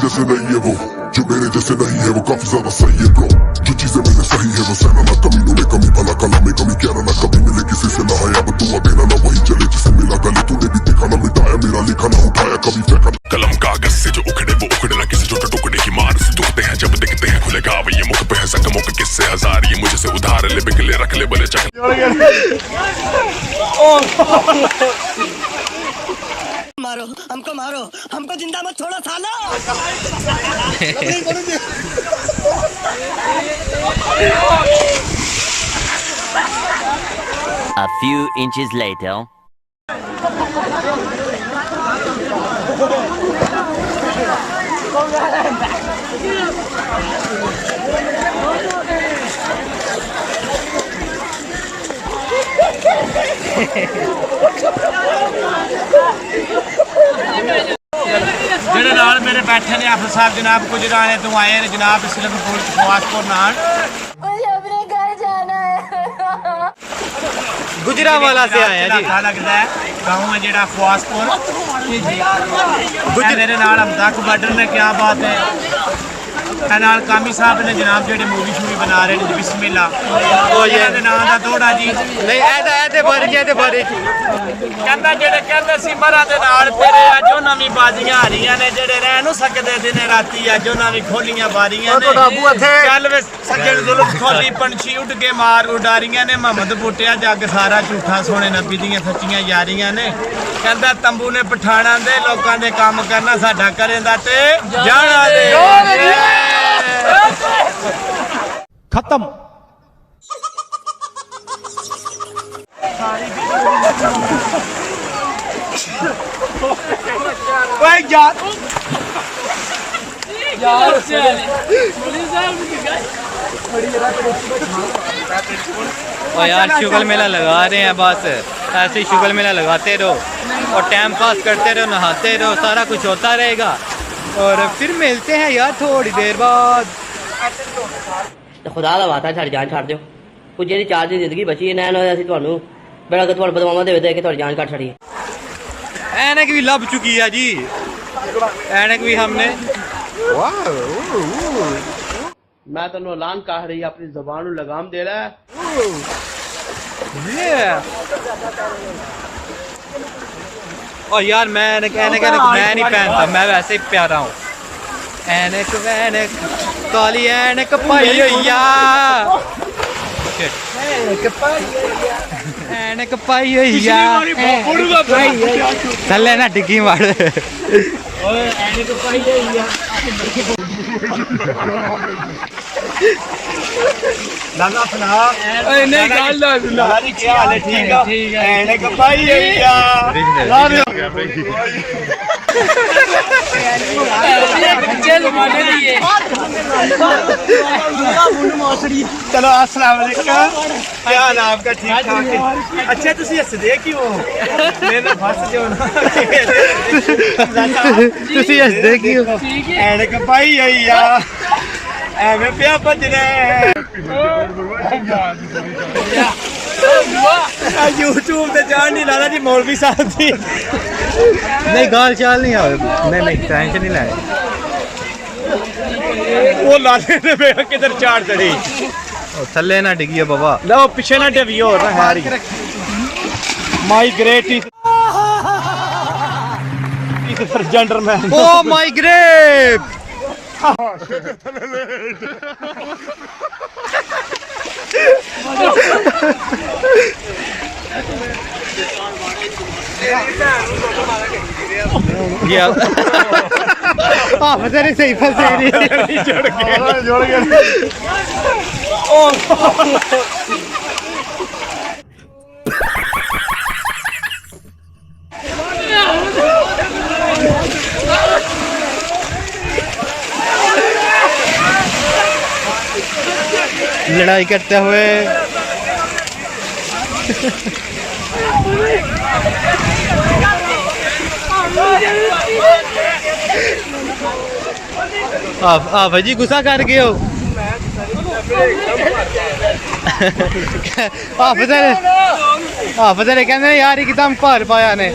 जैसे नहीं है वो, जो मेरे जैसे नहीं है वो काफी ज्यादा सही है ब्रो। जो चीजें मेरे सही है वो सहना ना कमीनों में कमी, भला कला में कमी, कहना ना कभी मिले किसी से ना है। अब दुआ देना ना वही चले जिसे मिला गले, तूने भी देखा ना मिटाया मेरा लिखा ना उठाया कभी फेंका। कलम कागज से जो उखड़े वो उखड़े ना किसी छोटे टुकड़े की मार से दुखते हैं जब दिखते हैं खुले गाँव। ये मुख पे है जख्मों के किस्से हजार, ये मुझे से उधार ले बिकले रख ले बोले चक। मारो हमको जिंदा मत छोड़ो सालो। A few inches later. जेडे नाल मेरे बैठे ने अफसर साहब जनाब गुजरात ने तो आए ने जनाब असलम फवासपुर नाल। मुझे अपने घर जाना है। गुजरात वाला से आया जी। अच्छा लगता है गाँव में जेड़ा फवासपुर मेरे नाल हम तक बॉर्डर ने क्या बात है। नाल कामी साहब ने जनाब जेडे मूवी शूवी बना रहे ने बिस्मिल्लाह ओ ये नाम दा थोड़ा जी नहीं ऐ बारे कहंदा जेडे कहंदे सी मरा दे नाल तेरे अज ओ नवी बाजियां आ रहीਆਂ ने जेडे रह नु सकदे दिन राती अज ओ नवी खोलियां बारियां ने चल वे सज्जन जुल्फ खोली पंछी उड़ के मार उडारियां ने मोहम्मद बूटिया जग सारा झूठा सोने नबी दियां सच्चियां यारियां ने कहंदा तंबू ने पठाणा दे लोकां दे काम करना साडा करेंदा ते जाना दे खत्म। यार शुगल मेला लगा रहे हैं, बस ऐसे ही शुगल मेला लगाते रहो और टाइम पास करते रहो, नहाते रहो, सारा कुछ होता रहेगा और फिर मिलते हैं यार थोड़ी देर बाद। खुदा दा वास्ता साडी जान छाड़ दियो, कुछ जेहड़ी 4 दिन जिंदगी बची है ना ਅਸੀਂ ਤੁਹਾਨੂੰ ਬੜਾ ਕਿ ਤੁਹਾਨੂੰ ਬਦਵਾਵਾਂ ਦੇ ਦੇ ਕੇ ਤੁਹਾਡੀ ਜਾਨ ਕੱਟ ਛੜੀ। ऐनक भी लभ चुकी है जी, ऐनक भी हमने। मैं तेन ऐलान कर रही अपनी जुबान ਨੂੰ लगाम दे रहा है। और यार मैं ऐनक मैं नहीं पहनता, मैं वैसे ही प्यारा हूँ। ऐनक वैनक काली ऐनक पाई होइया, ऐनक पाई होइया थल्ले ना डिग्गी मार। लाला सुना नहीं गल लारी क्या हाल है? ठीक है ऐनक पाई होइया चलो अस्सलाम वालेकुम, क्या हाल है आपका? ठीक ठाक है। अच्छा तुसी हसदे क्यों? मेरे फस जो ना तुसी हसदे क्यों? ऐनक पाई होइया ਐਵੇਂ ਪਿਆ ਭੱਜਣਾ YouTube ਤੇ ਜਾਣ ਨਹੀਂ ਲਾਲਾ ਜੀ ਮੌਲਵੀ ਸਾਹਿਬ ਦੀ नहीं गाल चाल नहीं आवे, नहीं टेंशन नहीं लाए। ਉਹ ਲਾਲੇ ਨੇ ਵੇਖ ਕਿਧਰ ਚਾੜ ਚੜੀ। थल्ले ना डिगिए बाबा, ਲਓ ਪਿੱਛੇ ਨਾ ਡਵੀਓ ਨਾ ਹਾਰੀ ਮਾਈ ਗ੍ਰੇਟ ਇਸ ਜੈਂਟਲਮੈਨ। ओ माय ग्रेप तेरे सही फंसे जुड़ गया लड़ाई करते हुए आप जी गुस्सा कर गए हो? आप कहते यार एकदम भार पाया ने।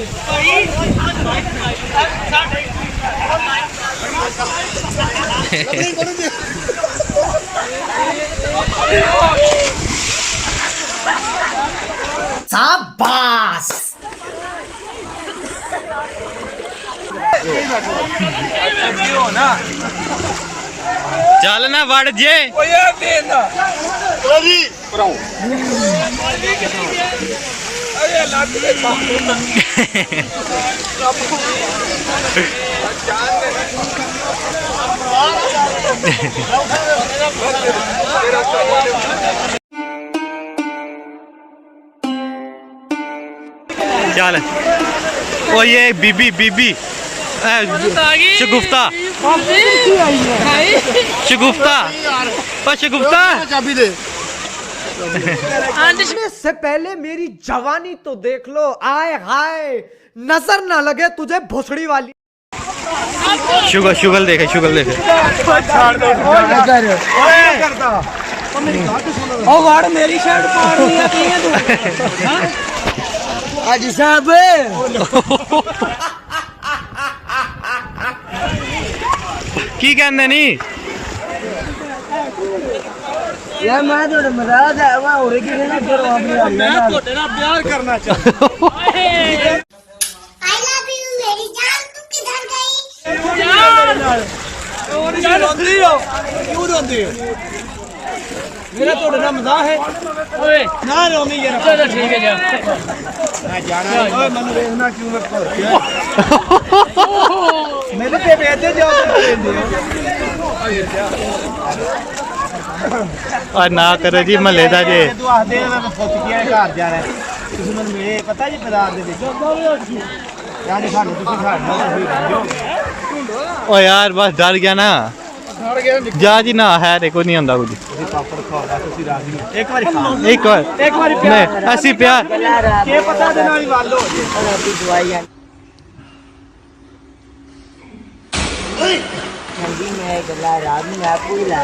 शाबाश चल ना वड़ जे चल ओ ये बीबी बीबी शगुफ्ता शगुफ्ता ओ शगुफ्ता चाबी दे से पहले मेरी जवानी तो देख लो आए हाय नजर ना लगे तुझे भोसड़ी वाली शुगर शुगर देखे शुगर देखे ओ वाड़ मेरी शर्ट फाड़ दिया तू हाजी साहब की कहने नहीं यार मैं तो मजाक है मैं और की ना फिर मैं छोटे ना प्यार करना चाहता आई लव यू मेरी जान तू किधर गई जान रोंदी हो क्यों रोंदी हो मेरा तो ना मजाक है ओए ना रोमी यार चलो ठीक है जा मैं जाना ओए मनु देखना क्यों मैं खोर मेरे पे भेज जाओ और ना करो जी मले दा जे तू आखदे मैं फुੱਟ ਗਿਆ ਘਰ ਜਾ ਰਿਹਾ ਤੁਸੀਂ ਮੈਨੂੰ ਮਿਲੇ ਪਤਾ ਜੀ ਬਾਜ਼ਾਰ ਦੇ ਵਿੱਚ ਯਾਨੀ ਸਾਨੂੰ ਤੁਸੀਂ ਖਾਣਾ ਤੁਸੀਂ ਰਹਿੰਦੇ ओ यार बस डर गया ना जा जी ना है देखो नहीं होंदा कुछ ਪਾਪੜ ਖਾਣਾ ਤੁਸੀਂ ਰਾਜੀ ਇੱਕ ਵਾਰੀ ਖਾ एक बार प्यार ऐसी प्यार ਕੀ ਪਤਾ ਦੇ ਨਾਲ ਹੀ ਵੱਲ ਹੋ ਜੇ दवाइयां ठंडी में गला रात में आपको ही ला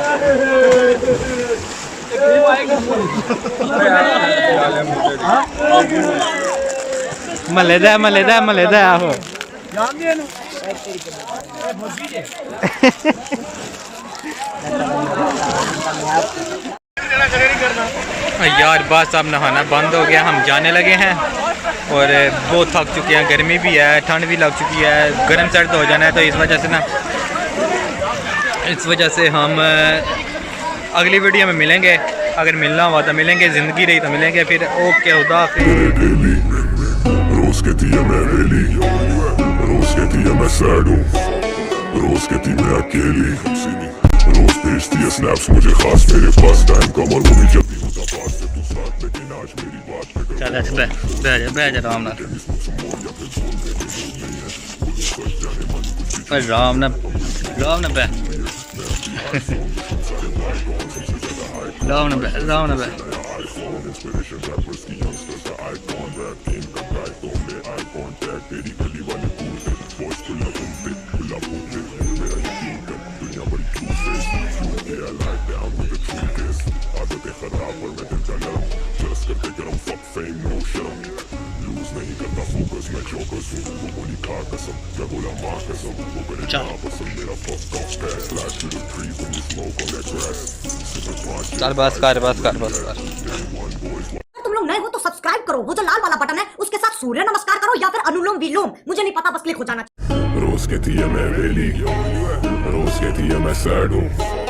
मले दा आहो ਜਾਣਦੇ ਇਹਨੂੰ यार बस अब नहाना बंद हो गया हम जाने लगे हैं और बहुत थक चुके हैं गर्मी भी है ठंड भी लग चुकी है गर्म सर्द हो जाना है तो इस वजह से हम अगली वीडियो में मिलेंगे अगर मिलना हुआ तो मिलेंगे ज़िंदगी रही तो मिलेंगे फिर ओके खुदा हाफिज़ रोज कहती है मैं वेली रोज कहती है मैं सैड हूँ रोज कहती मैं अकेली रोज भेजती है स्नैप्स मुझे खास मेरे पास टाइम कम और वो भी जब भी होता पास से तू साथ लेकिन आज मेरी बात पे चल बह जा आराम नाल चल बस कर तुम लोग नए हो तो सब्सक्राइब करो वो जो लाल वाला बटन है उसके साथ सूर्य नमस्कार करो या फिर अनुलोम विलोम मुझे नहीं पता बस क्लिक हो जाना रोज कहती है मैं वेली रोज कहती है मैं सैड हूँ